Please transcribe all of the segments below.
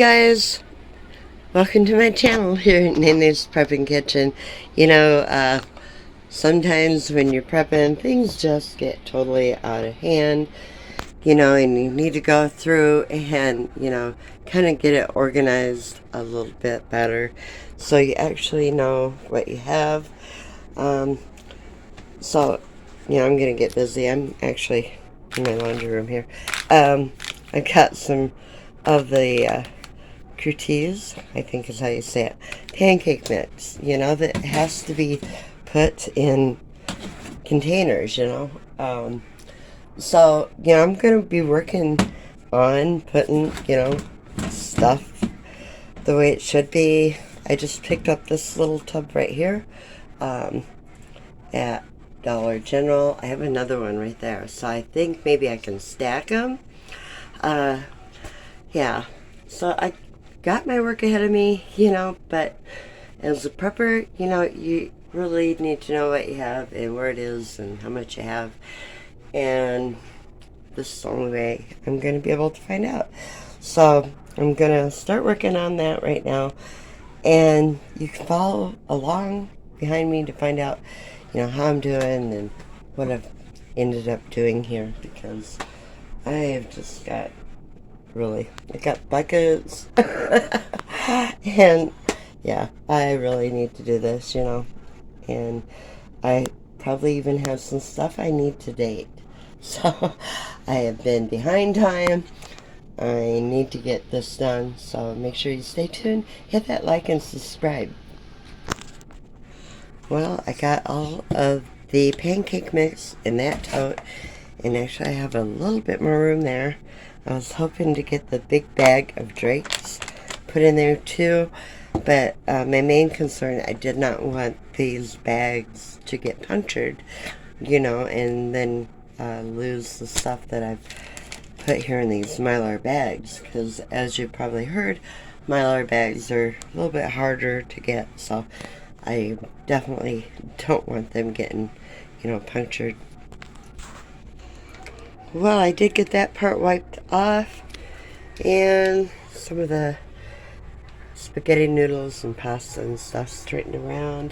guys, welcome to my channel here at Nayna's Prepping Kitchen. You know, sometimes when you're prepping, things just get totally out of hand, you know, and you need to go through and, you know, kind of get it organized a little bit better so you actually know what you have. So, you know, I'm going to get busy. I'm actually in my laundry room here. I got some of the cookies, I think is how you say it, pancake mix, you know, that has to be put in containers, you know. So, you know, I'm going to be working on putting, you know, stuff the way it should be. I just picked up this little tub right here at Dollar General. I have another one right there, so I think maybe I can stack them. Yeah, so I got my work ahead of me, you know, but as a prepper, you know, you really need to know what you have and where it is and how much you have, and this is the only way I'm going to be able to find out. So I'm going to start working on that right now, and you can follow along behind me to find out, you know, how I'm doing and what I've ended up doing here, because I have just got I got buckets and yeah, I really need to do this, you know, and I probably even have some stuff I need to date. So I have been behind time. I need to get this done, so make sure you stay tuned, hit that like and subscribe. Well, I got all of the pancake mix in that tote, and actually I have a little bit more room there. I was hoping to get the big bag of Drake's put in there too, but my main concern, I did not want these bags to get punctured, you know, and then lose the stuff that I've put here in these Mylar bags, because as you probably heard, Mylar bags are a little bit harder to get, so I definitely don't want them getting, you know, punctured. Well, I did get that part wiped off, and some of the spaghetti noodles and pasta and stuff straightened around.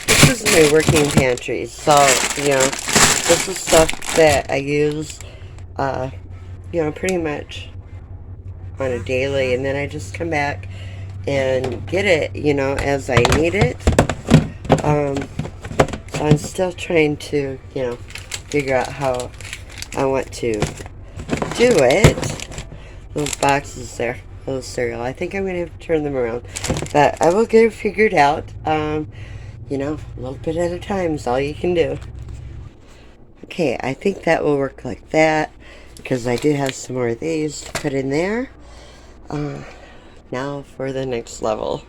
This is my working pantry, so, you know, this is stuff that I use, you know, pretty much on a daily, and then I just come back and get it, you know, as I need it. So I'm still trying to, you know, figure out how I want to do it. Those boxes there, those cereal, I think I'm going to have to turn them around, but I will get it figured out. You know, a little bit at a time is all you can do. Okay, I think that will work like that, because I do have some more of these to put in there. Now for the next level.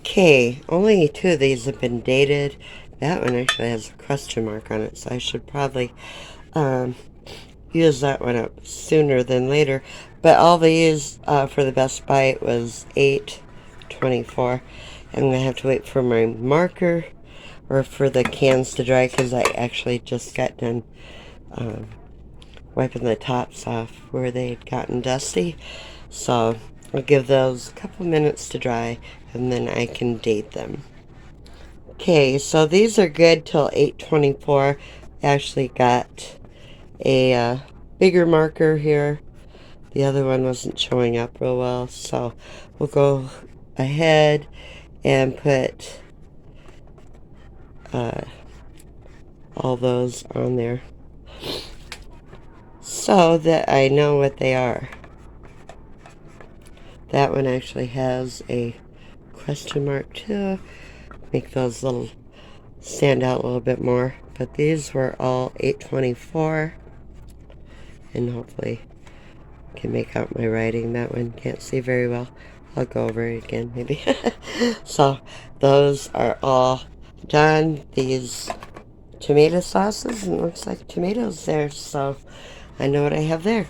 Okay, only 2 of these have been dated. That one actually has a question mark on it, so I should probably use that one up sooner than later. But all these for the Best Bite was $8.24. I'm going to have to wait for my marker or for the cans to dry, because I actually just got done wiping the tops off where they'd gotten dusty. So I'll give those a couple minutes to dry, and then I can date them. Okay, so these are good till 8/24. Actually got a bigger marker here. The other one wasn't showing up real well, so we'll go ahead and put all those on there so that I know what they are. That one actually has a question mark too. Make those little stand out a little bit more. But these were all 8/24, and hopefully I can make out my writing. That one can't see very well. I'll go over it again maybe. So those are all done. These tomato sauces, and it looks like tomatoes there, so I know what I have there.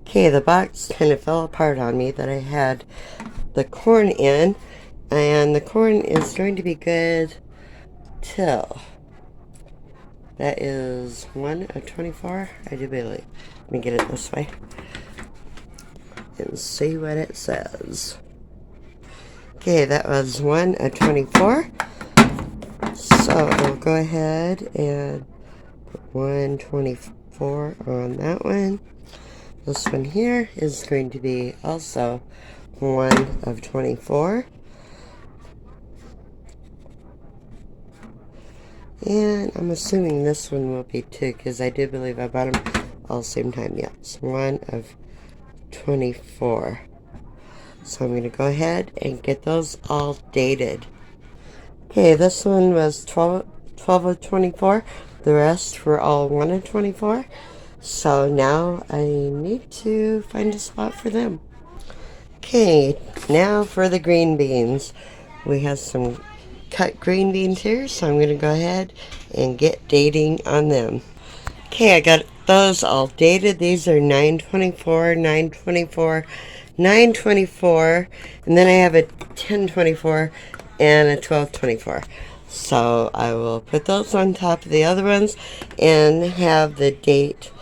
Okay, the box kind of fell apart on me that I had the corn in, and the corn is going to be good till, that is 1/24, I do believe. Let me get it this way. and see what it says. Okay, that was 1 of 24. So I'll go ahead and put 124 on that one. This one here is going to be also 1 of 24. And I'm assuming this one will be 2 because I do believe I bought them all the same time. Yes, 1 of 24. So I'm going to go ahead and get those all dated. Okay, this one was 12 of 24. The rest were all 1 of 24. So now I need to find a spot for them. Okay, now for the green beans. We have some cut green beans here, so I'm going to go ahead and get dating on them. Okay, I got those all dated. These are 9/24, 9/24, 9/24, and then I have a 10/24 and a 12/24. So I will put those on top of the other ones and have the date,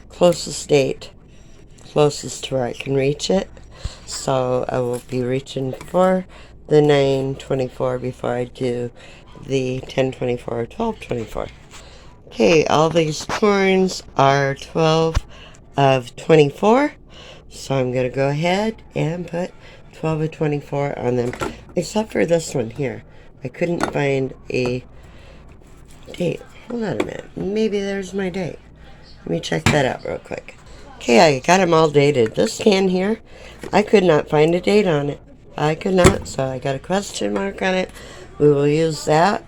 closest date, closest to where I can reach it. So I will be reaching for the 9/24 before I do the 10/24 or 12/24. Okay, all these corns are 12 of 24. So I'm going to go ahead and put 12 of 24 on them. Except for this one here. I couldn't find a date. Hold on a minute. Maybe there's my date. Let me check that out real quick. Okay, I got them all dated. This can here, I could not find a date on it. I could not, so I got a question mark on it. We will use that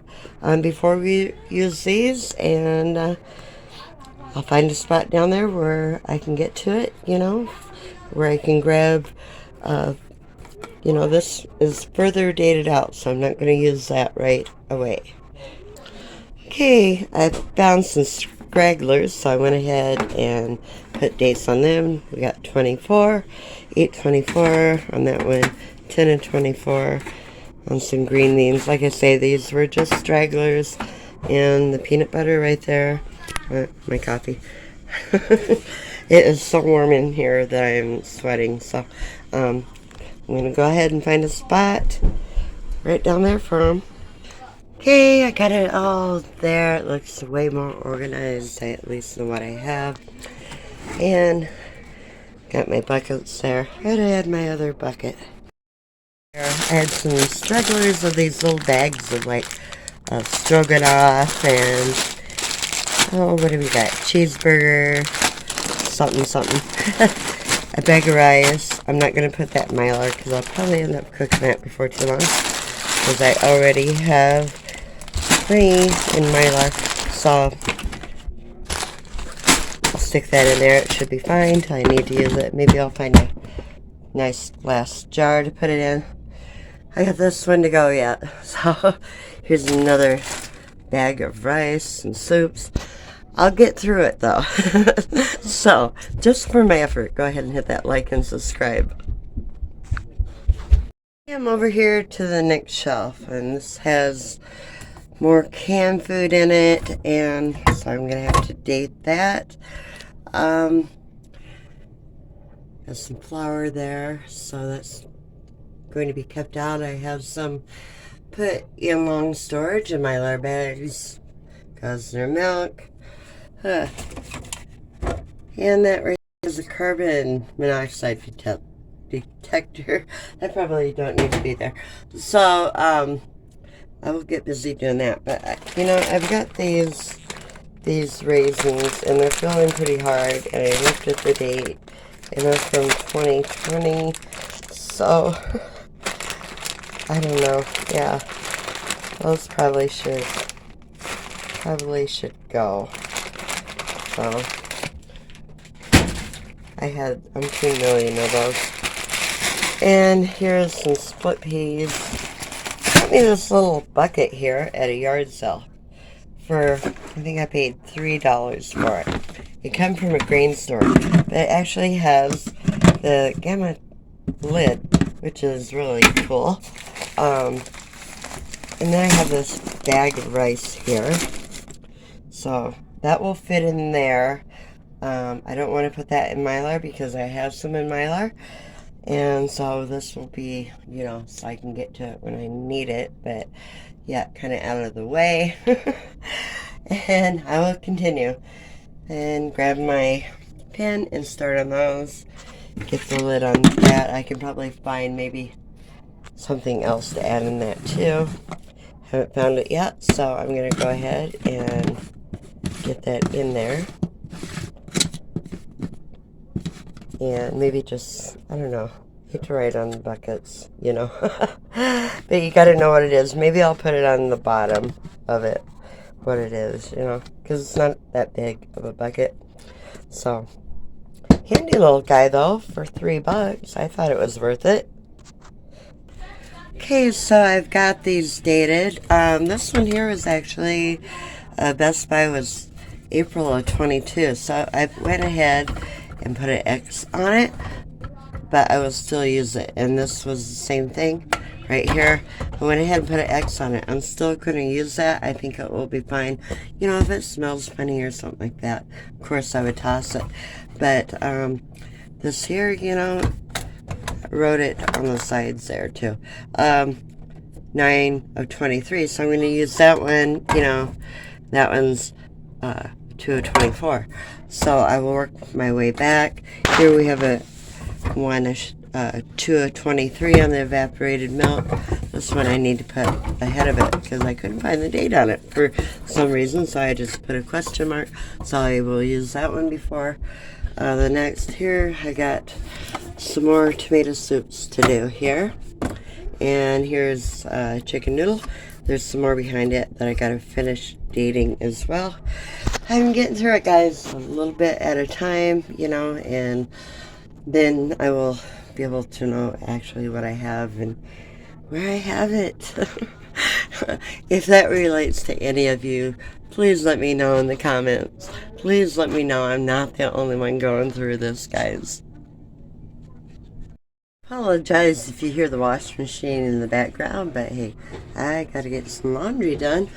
before we use these, and I'll find a spot down there where I can get to it, where I can grab, this is further dated out, so I'm not going to use that right away. Okay, I found some stragglers, so I went ahead and put dates on them. We got 24, 8/24 on that one, 10 of 24 on some green beans. Like I say, these were just stragglers, and the peanut butter right there. My coffee. It is so warm in here that I'm sweating, so I'm going to go ahead and find a spot right down there for them. Okay, I got it all there. It looks way more organized. I at least know what I have. And got my buckets there. Right, I had my other bucket. I had some stragglers of these little bags of stroganoff and what do we got? Cheeseburger, something. A bag of rice. I'm not going to put that in Mylar because I'll probably end up cooking that before too long, because I already have 3 in Mylar. So I'll stick that in there. It should be fine until I need to use it. Maybe I'll find a nice glass jar to put it in. I got this one to go yet. So here's another bag of rice and soups. I'll get through it though. So just for my effort, go ahead and hit that like and subscribe. I'm over here to the next shelf, and this has more canned food in it, and so I'm gonna have to date that. Got some flour there, so that's going to be kept out. I have some put in long storage in my Mylar bags because they're milk. And that right is a carbon monoxide detector. I probably don't need to be there. So, I will get busy doing that. But, I've got these raisins, and they're feeling pretty hard. And I looked at the date, and they're from 2020. So, I don't know. Yeah, those probably should go. So, I had 2 million of those. And here's some split peas. Got me this little bucket here at a yard sale for, I think I paid $3 for it. It comes from a grain store, but it actually has the gamma lid, which is really cool. And then I have this bag of rice here. So that will fit in there. I don't want to put that in Mylar because I have some in Mylar. And so this will be, you know, so I can get to it when I need it, but yeah, kind of out of the way. And I will continue and grab my pen and start on those. Get the lid on that. I can probably find maybe something else to add in that too. Haven't found it yet, so I'm going to go ahead and get that in there. And maybe just, I don't know, hate to write on the buckets, you know. But you got to know what it is. Maybe I'll put it on the bottom of it, what it is, you know, because it's not that big of a bucket. So, handy little guy though, for $3. I thought it was worth it. Okay, so I've got these dated. This one here was actually, Best Buy was April of 22. So I went ahead and put an X on it, but I will still use it. And this was the same thing right here. I went ahead and put an X on it. I'm still going to use that. I think it will be fine. You know, if it smells funny or something like that, of course I would toss it. But this here, you know, I wrote it on the sides there too. 9 of 23. So I'm going to use that one. You know, that one's 2 of 24. So I will work my way back. Here we have a 2 of 23 on the evaporated milk. This one I need to put ahead of it because I couldn't find the date on it for some reason, so I just put a question mark. So I will use that one before the next. Here I got some more tomato soups to do here, and here's chicken noodle. There's some more behind it that I gotta finish dating as well. I'm getting through it, guys, a little bit at a time, you know, and then I will be able to know actually what I have and where I have it. If that relates to any of you, please let me know in the comments. Please let me know I'm not the only one going through this, guys. Apologize if you hear the washing machine in the background, but hey, I gotta get some laundry done.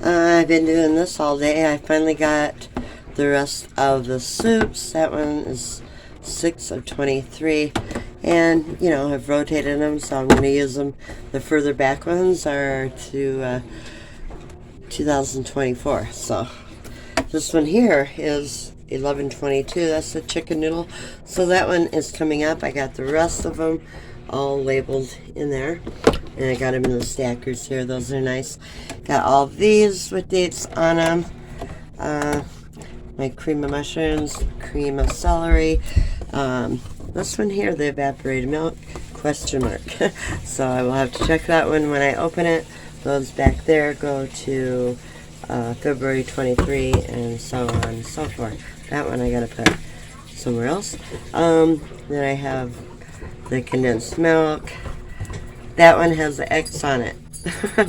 I've been doing this all day. I finally got the rest of the soups. That one is 6 of 23, and you know, I've rotated them, so I'm going to use them. The further back ones are to 2024. So this one here is 11/22. That's the chicken noodle. So that one is coming up. I got the rest of them all labeled in there, and I got them in the stackers here. Those are nice. Got all these with dates on them. My cream of mushrooms, cream of celery. This one here, the evaporated milk, question mark. So I will have to check that one when I open it. Those back there go to February 23, and so on and so forth. That one I gotta put somewhere else. Then I have the condensed milk. That one has an X on it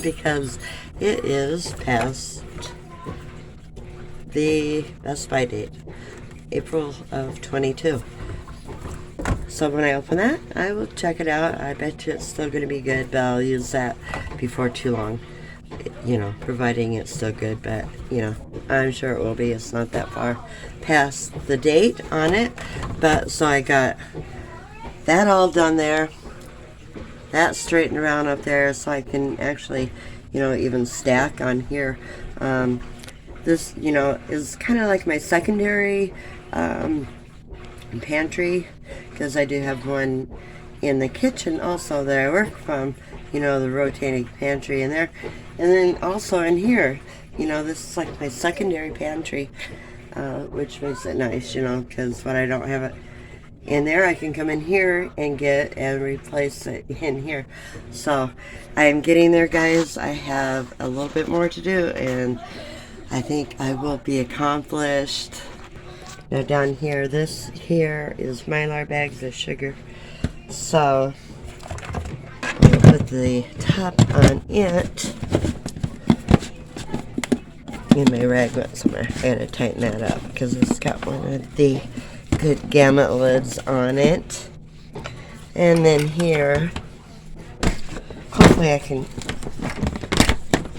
because it is past the Best Buy date, April of 22. So when I open that, I will check it out. I bet you it's still going to be good, but I'll use that before too long. You know, providing it's still good, but you know, I'm sure it will be. It's not that far past the date on it. But so I got that all done there. That straightened around up there so I can actually, you know, even stack on here. This, you know, is kind of like my secondary pantry, because I do have one in the kitchen also that I work from, you know, the rotating pantry in there. And then also in here, you know, this is like my secondary pantry, which makes it nice, you know, because when I don't have it in there, I can come in here and get and replace it in here. So I am getting there, guys. I have a little bit more to do, and I think I will be accomplished. Now down here, this here is Mylar bags of sugar. So I'm gonna put the top on it. And my rag went somewhere. I gotta tighten that up because it's got one of the good gamut lids on it. And then here, hopefully I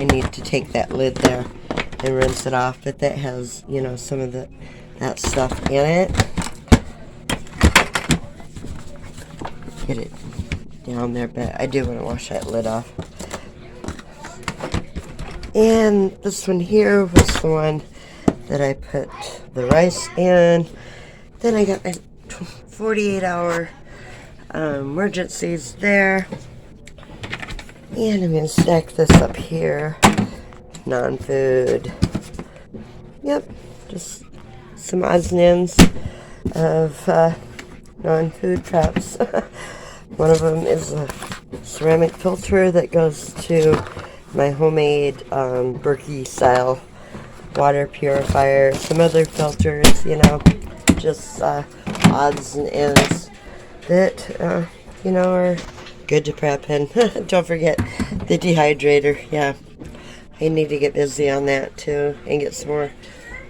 need to take that lid there and rinse it off, but that has, you know, some of the that stuff in it. Get it down there, but I do want to wash that lid off. And this one here was the one that I put the rice in. Then I got my 48-hour emergencies there. And I'm going to stack this up here. Non-food. Yep, just some odds and ends of non-food traps. One of them is a ceramic filter that goes to my homemade Berkey style water purifier. Some other filters, you know, just odds and ends that, you know, are good to prep. And don't forget the dehydrator. Yeah, I need to get busy on that too and get some more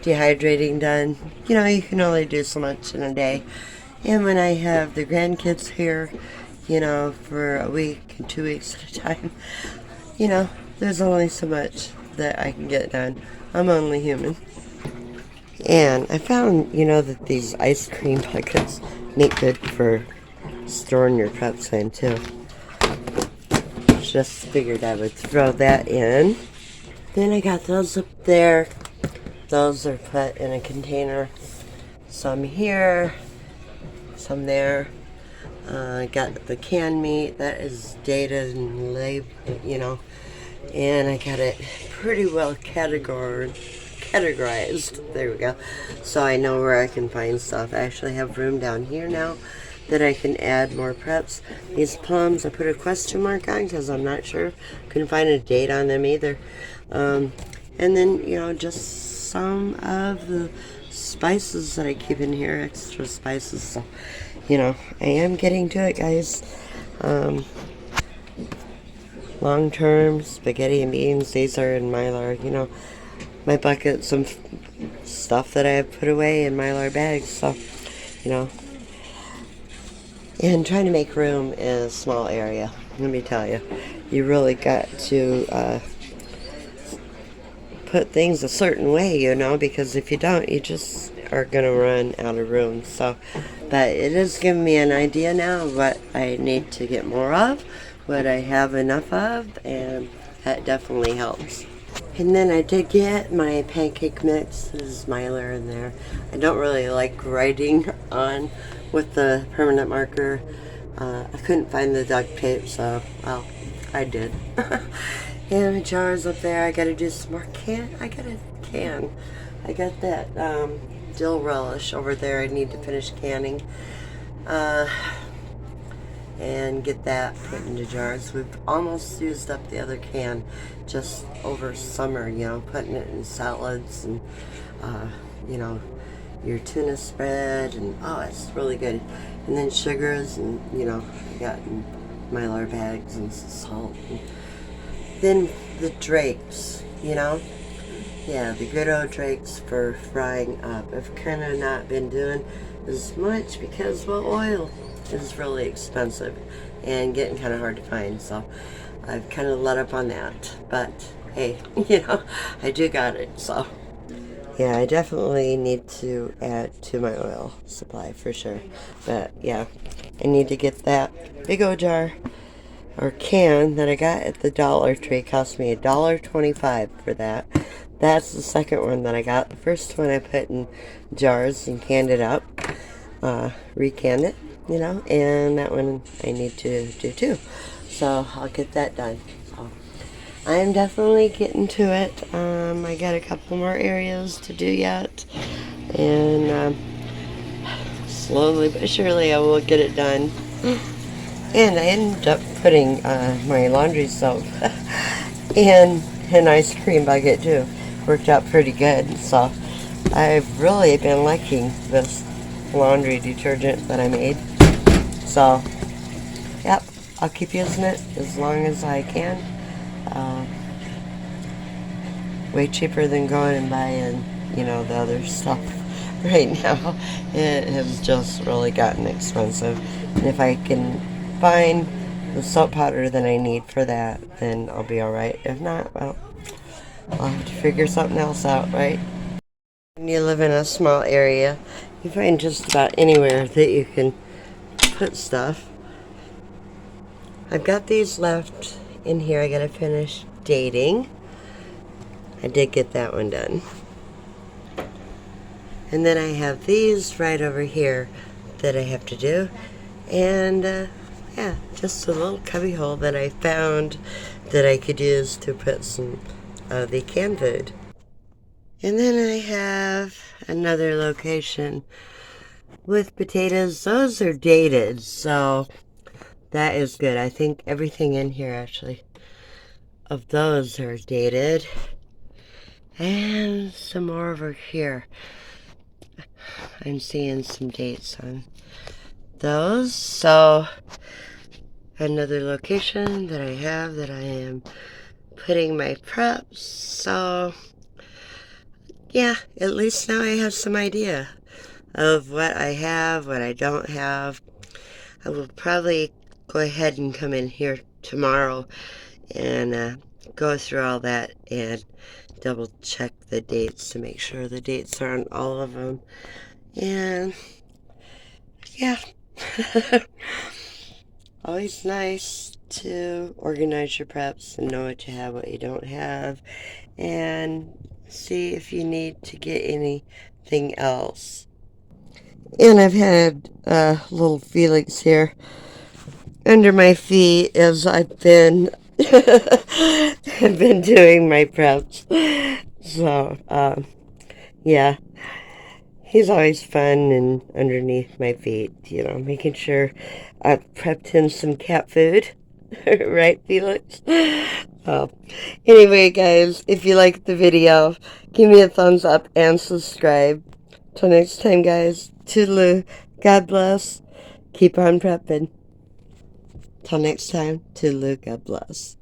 dehydrating done. You know, you can only do so much in a day. And when I have the grandkids here, you know, for a week and 2 weeks at a time, you know, there's only so much that I can get done. I'm only human. And I found, you know, that these ice cream buckets make good for storing your preps in too. Just figured I would throw that in. Then I got those up there. Those are put in a container. Some here, some there. I got the canned meat that is dated and labeled, you know, and I got it pretty well categorized. There we go. So I know where I can find stuff. I actually have room down here now that I can add more preps. These plums I put a question mark on because I'm not sure. Couldn't find a date on them either. And then, you know, just some of the spices that I keep in here, extra spices. So, you know, I am getting to it, guys. Long-term spaghetti and beans, these are in Mylar. You know, my bucket, some stuff that I have put away in Mylar bags. So, you know, and trying to make room in a small area, let me tell you, you really got to put things a certain way, you know, because if you don't, you just are going to run out of room. So, but it is giving me an idea now of what I need to get more of, what I have enough of, and that definitely helps. And then I did get my pancake mix. This is Mylar in there. I don't really like writing on with the permanent marker. I couldn't find the duct tape, so, well, I did. And the jars up there, I gotta do some more I got that dill relish over there I need to finish canning. And get that put into jars. We've almost used up the other can just over summer, you know, putting it in salads and, you know, your tuna spread, and oh, it's really good. And then sugars, and, you know, I got in Mylar bags and salt. And then the drakes, you know. Yeah, the good old drakes for frying up. I've kind of not been doing as much because, well, oil is really expensive and getting kind of hard to find, so I've kind of let up on that. But hey, you know, I do got it, so yeah, I definitely need to add to my oil supply for sure. But yeah, I need to get that big old jar or can that I got at the Dollar Tree. It cost me $1.25 for that. That's the second one that I got. The first one I put in jars and canned it up, recanned it, you know, and that one I need to do too. So I'll get that done. So I'm definitely getting to it. I got a couple more areas to do yet, and slowly but surely I will get it done. And I ended up putting my laundry soap in an ice cream bucket too. Worked out pretty good. So I've really been liking this laundry detergent that I made. So, yep, I'll keep using it as long as I can. Way cheaper than going and buying, you know, the other stuff right now. It has just really gotten expensive. And if I can find the soap powder that I need for that, then I'll be alright. If not, well, I'll have to figure something else out, right? When you live in a small area, you find just about anywhere that you can put stuff. I've got these left in here. I gotta finish dating. I did get that one done. And then I have these right over here that I have to do. And yeah, just a little cubby hole that I found that I could use to put some of the canned food. And then I have another location with potatoes. Those are dated, so that is good. I think everything in here actually of those are dated. And some more over here. I'm seeing some dates on those. So another location that I have that I am putting my preps. So yeah, at least now I have some idea of what I have, what I don't have. I will probably go ahead and come in here tomorrow and go through all that and double check the dates to make sure the dates are on all of them. And yeah, always nice to organize your preps and know what you have, what you don't have, and see if you need to get anything else. And I've had little Felix here under my feet as I've been have been doing my preps. So yeah, he's always fun and underneath my feet, you know, making sure I've prepped him some cat food. Right, Felix? Anyway, guys, if you liked the video, give me a thumbs up and subscribe. Till next time, guys, toodaloo, God bless, keep on prepping. Till next time, toodaloo, God bless.